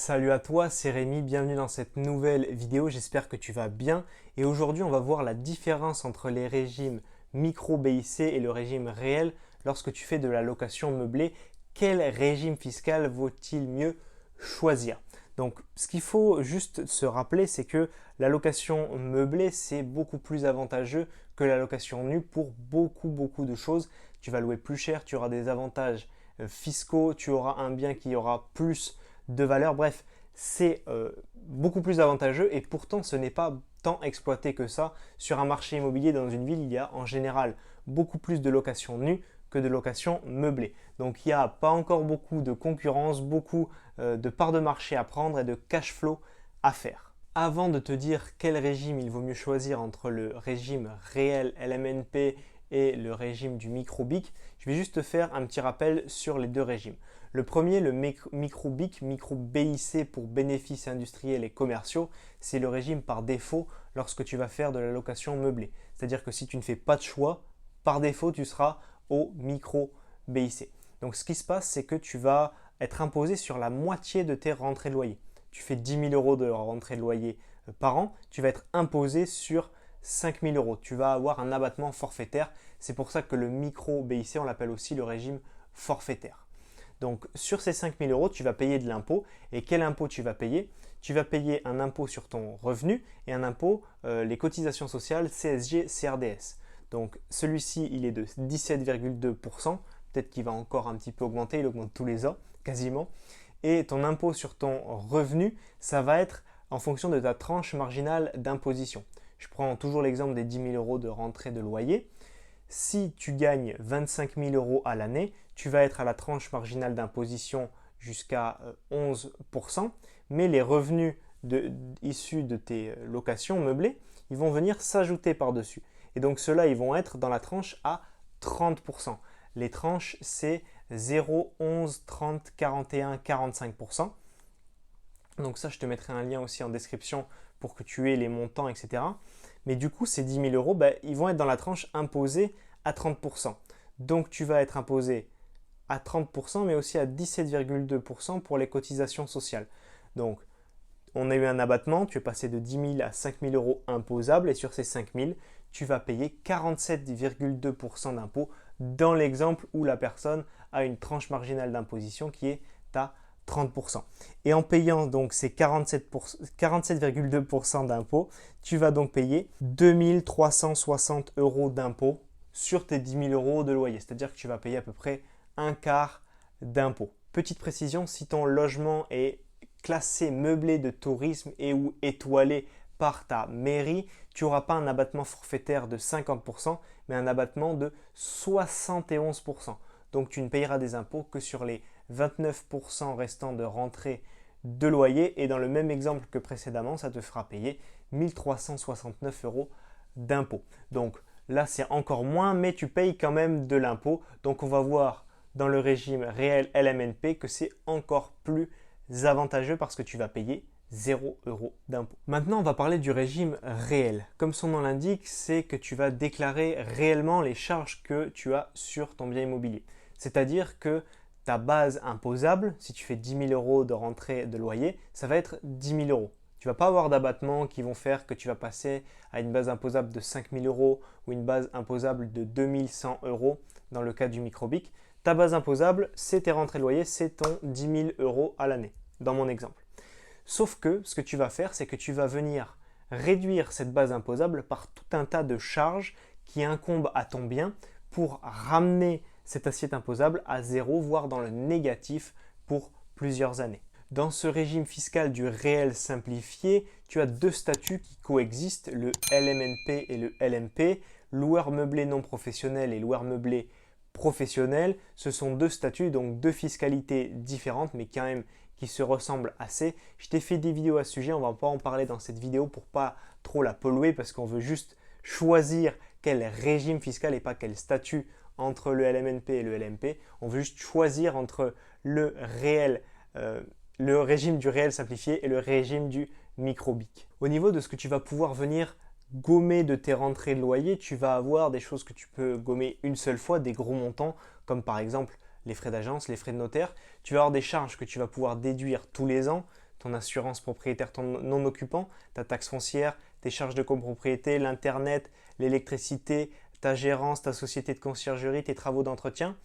Salut à toi, c'est Rémi, bienvenue dans cette nouvelle vidéo, j'espère que tu vas bien. Et aujourd'hui on va voir la différence entre les régimes micro BIC et le régime réel lorsque tu fais de la location meublée. Quel régime fiscal vaut-il mieux choisir? Donc ce qu'il faut juste se rappeler, c'est que la location meublée c'est beaucoup plus avantageux que la location nue pour beaucoup de choses. Tu vas louer plus cher, tu auras des avantages fiscaux, tu auras un bien qui aura plus de valeur. Bref, c'est beaucoup plus avantageux et pourtant ce n'est pas tant exploité que ça. Sur un marché immobilier dans une ville, il y a en général beaucoup plus de locations nues que de locations meublées. Donc il n'y a pas encore beaucoup de concurrence, beaucoup de parts de marché à prendre et de cash flow à faire. Avant de te dire quel régime il vaut mieux choisir entre le régime réel LMNP et le régime du micro-BIC, je vais juste te faire un petit rappel sur les deux régimes. Le premier, le micro-BIC, micro-BIC pour bénéfices industriels et commerciaux, c'est le régime par défaut lorsque tu vas faire de la location meublée. C'est-à-dire que si tu ne fais pas de choix, par défaut, tu seras au micro-BIC. Donc ce qui se passe, c'est que tu vas être imposé sur la moitié de tes rentrées de loyer. Tu fais 10 000 euros de rentrée de loyer par an, tu vas être imposé sur 5 000 euros. Tu vas avoir un abattement forfaitaire. C'est pour ça que le micro-BIC, on l'appelle aussi le régime forfaitaire. Donc sur ces 5 000 euros, tu vas payer de l'impôt. Et quel impôt tu vas payer? Tu vas payer un impôt sur ton revenu et un impôt, les cotisations sociales CSG, CRDS. Donc celui-ci, il est de 17,2%. Peut-être qu'il va encore un petit peu augmenter, il augmente tous les ans, quasiment. Et ton impôt sur ton revenu, ça va être en fonction de ta tranche marginale d'imposition. Je prends toujours l'exemple des 10 000 euros de rentrée de loyer. Si tu gagnes 25 000 euros à l'année, tu vas être à la tranche marginale d'imposition jusqu'à 11%, mais les revenus issus de tes locations meublées, ils vont venir s'ajouter par-dessus. Et donc ceux-là, ils vont être dans la tranche à 30%. Les tranches, c'est 0, 11, 30, 41, 45%. Donc ça, je te mettrai un lien aussi en description pour que tu aies les montants, etc. Mais du coup, ces 10 000 euros, ils vont être dans la tranche imposée à 30%. Donc tu vas être imposé à 30%, mais aussi à 17,2% pour les cotisations sociales. Donc, on a eu un abattement, tu es passé de 10 000 à 5 000 euros imposables, et sur ces 5 000, tu vas payer 47,2% d'impôt dans l'exemple où la personne a une tranche marginale d'imposition qui est à 30%. Et en payant donc ces 47,2% d'impôt, tu vas donc payer 2 360 euros d'impôt sur tes 10 000 euros de loyer. C'est-à-dire que tu vas payer à peu près un quart d'impôt. Petite précision, si ton logement est classé meublé de tourisme et ou étoilé par ta mairie, tu n'auras pas un abattement forfaitaire de 50%, mais un abattement de 71%. Donc tu ne payeras des impôts que sur les 29% restants de rentrée de loyer. Et dans le même exemple que précédemment, ça te fera payer 1 369 euros d'impôts. Donc là, c'est encore moins, mais tu payes quand même de l'impôt. Donc on va voir dans le régime réel LMNP que c'est encore plus avantageux parce que tu vas payer 0 euros d'impôt. Maintenant, on va parler du régime réel. Comme son nom l'indique, c'est que tu vas déclarer réellement les charges que tu as sur ton bien immobilier. C'est-à-dire que ta base imposable, si tu fais 10 000 euros de rentrée de loyer, ça va être 10 000 euros. Tu ne vas pas avoir d'abattements qui vont faire que tu vas passer à une base imposable de 5 000 euros ou une base imposable de 2 100 euros dans le cas du micro-BIC. Ta base imposable, c'est tes rentrées de loyer, c'est ton 10 000 euros à l'année, dans mon exemple. Sauf que ce que tu vas faire, c'est que tu vas venir réduire cette base imposable par tout un tas de charges qui incombent à ton bien pour ramener cette assiette imposable à zéro, voire dans le négatif pour plusieurs années. Dans ce régime fiscal du réel simplifié, tu as deux statuts qui coexistent, le LMNP et le LMP. Loueur meublé non professionnel et loueur meublé professionnel, ce sont deux statuts, donc deux fiscalités différentes, mais quand même qui se ressemblent assez. Je t'ai fait des vidéos à ce sujet, on ne va pas en parler dans cette vidéo pour pas trop la polluer parce qu'on veut juste choisir quel régime fiscal et pas quel statut entre le LMNP et le LMP. On veut juste choisir entre le régime du réel simplifié et le régime du micro-BIC. Au niveau de ce que tu vas pouvoir venir gommer de tes rentrées de loyer, tu vas avoir des choses que tu peux gommer une seule fois, des gros montants, comme par exemple les frais d'agence, les frais de notaire. Tu vas avoir des charges que tu vas pouvoir déduire tous les ans. ton assurance propriétaire non occupant, ta taxe foncière, tes charges de copropriété, l'internet, l'électricité, ta gérance, ta société de conciergerie, tes travaux d'entretien.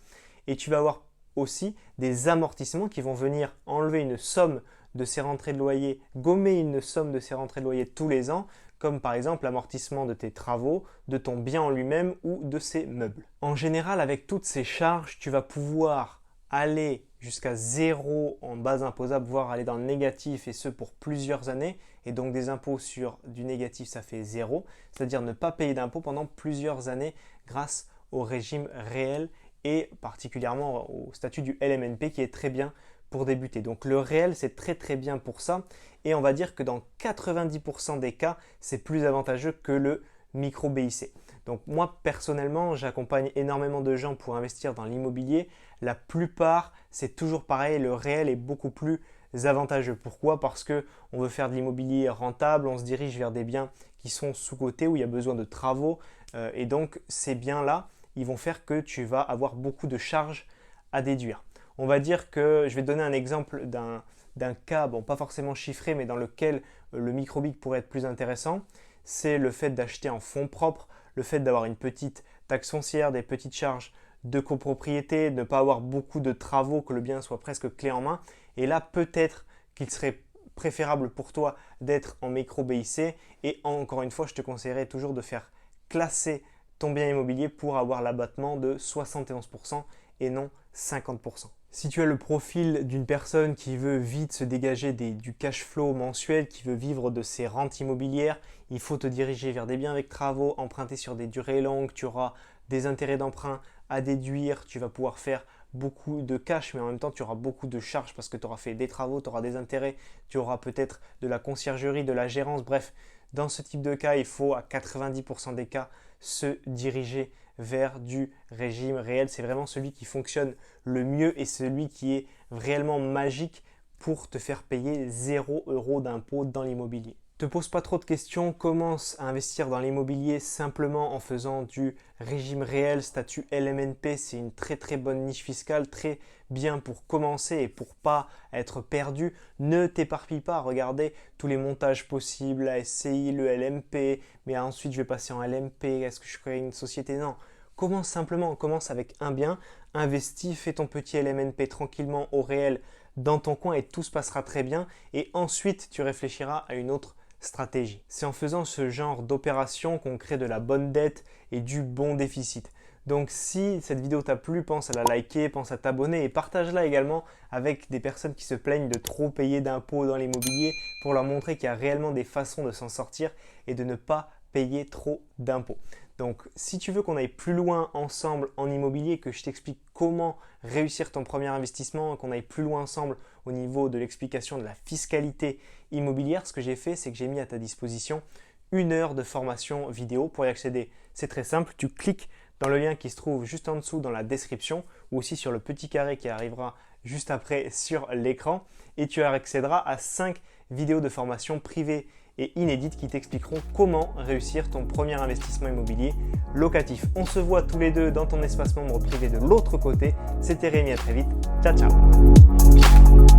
Et tu vas avoir aussi des amortissements qui vont venir enlever une somme de ces rentrées de loyer, gommer une somme de ces rentrées de loyer tous les ans, comme par exemple l'amortissement de tes travaux, de ton bien en lui-même ou de ses meubles. En général, avec toutes ces charges, tu vas pouvoir aller jusqu'à 0 en base imposable, voire aller dans le négatif, et ce pour plusieurs années. Et donc des impôts sur du négatif, ça fait 0, c'est-à-dire ne pas payer d'impôts pendant plusieurs années grâce au régime réel et particulièrement au statut du LMNP qui est très bien pour débuter. Donc le réel, c'est très très bien pour ça. Et on va dire que dans 90% des cas, c'est plus avantageux que le micro BIC. Donc moi personnellement, j'accompagne énormément de gens pour investir dans l'immobilier. La plupart, c'est toujours pareil, le réel est beaucoup plus avantageux. Pourquoi? Parce qu'on veut faire de l'immobilier rentable, on se dirige vers des biens qui sont sous-cotés, où il y a besoin de travaux. Et donc ces biens-là, ils vont faire que tu vas avoir beaucoup de charges à déduire. On va dire que, je vais te donner un exemple d'un cas, bon pas forcément chiffré, mais dans lequel le micro-BIC pourrait être plus intéressant. C'est le fait d'acheter en fonds propres, le fait d'avoir une petite taxe foncière, des petites charges de copropriété, de ne pas avoir beaucoup de travaux, que le bien soit presque clé en main. Et là, peut-être qu'il serait préférable pour toi d'être en micro BIC. Et encore une fois, je te conseillerais toujours de faire classer ton bien immobilier pour avoir l'abattement de 71% et non 50%. Si tu as le profil d'une personne qui veut vite se dégager du cash flow mensuel, qui veut vivre de ses rentes immobilières, il faut te diriger vers des biens avec travaux, emprunter sur des durées longues, tu auras des intérêts d'emprunt à déduire, tu vas pouvoir faire beaucoup de cash, mais en même temps tu auras beaucoup de charges parce que tu auras fait des travaux, tu auras des intérêts, tu auras peut-être de la conciergerie, de la gérance, bref. Dans ce type de cas, il faut à 90% des cas se diriger vers du régime réel. C'est vraiment celui qui fonctionne le mieux et celui qui est réellement magique pour te faire payer 0 € d'impôt dans l'immobilier. Ne te pose pas trop de questions, commence à investir dans l'immobilier simplement en faisant du régime réel, statut LMNP, c'est une très très bonne niche fiscale, très bien pour commencer et pour pas être perdu. Ne t'éparpille pas à regarder tous les montages possibles, la SCI, le LMP, mais ensuite je vais passer en LMP, est-ce que je crée une société? Non, commence simplement, commence avec un bien, investis, fais ton petit LMNP tranquillement au réel dans ton coin et tout se passera très bien et ensuite tu réfléchiras à une autre stratégie. C'est en faisant ce genre d'opération qu'on crée de la bonne dette et du bon déficit. Donc si cette vidéo t'a plu, pense à la liker, pense à t'abonner et partage-la également avec des personnes qui se plaignent de trop payer d'impôts dans l'immobilier pour leur montrer qu'il y a réellement des façons de s'en sortir et de ne pas payer trop d'impôts. Donc si tu veux qu'on aille plus loin ensemble en immobilier, que je t'explique comment réussir ton premier investissement, qu'on aille plus loin ensemble au niveau de l'explication de la fiscalité immobilière, ce que j'ai fait, c'est que j'ai mis à ta disposition 1 heure de formation vidéo. Pour y accéder, c'est très simple, tu cliques dans le lien qui se trouve juste en dessous dans la description ou aussi sur le petit carré qui arrivera juste après sur l'écran et tu accéderas à 5 vidéos de formation privées et inédites qui t'expliqueront comment réussir ton premier investissement immobilier locatif. On se voit tous les deux dans ton espace membre privé de l'autre côté. C'était Rémi, à très vite. Ciao, ciao.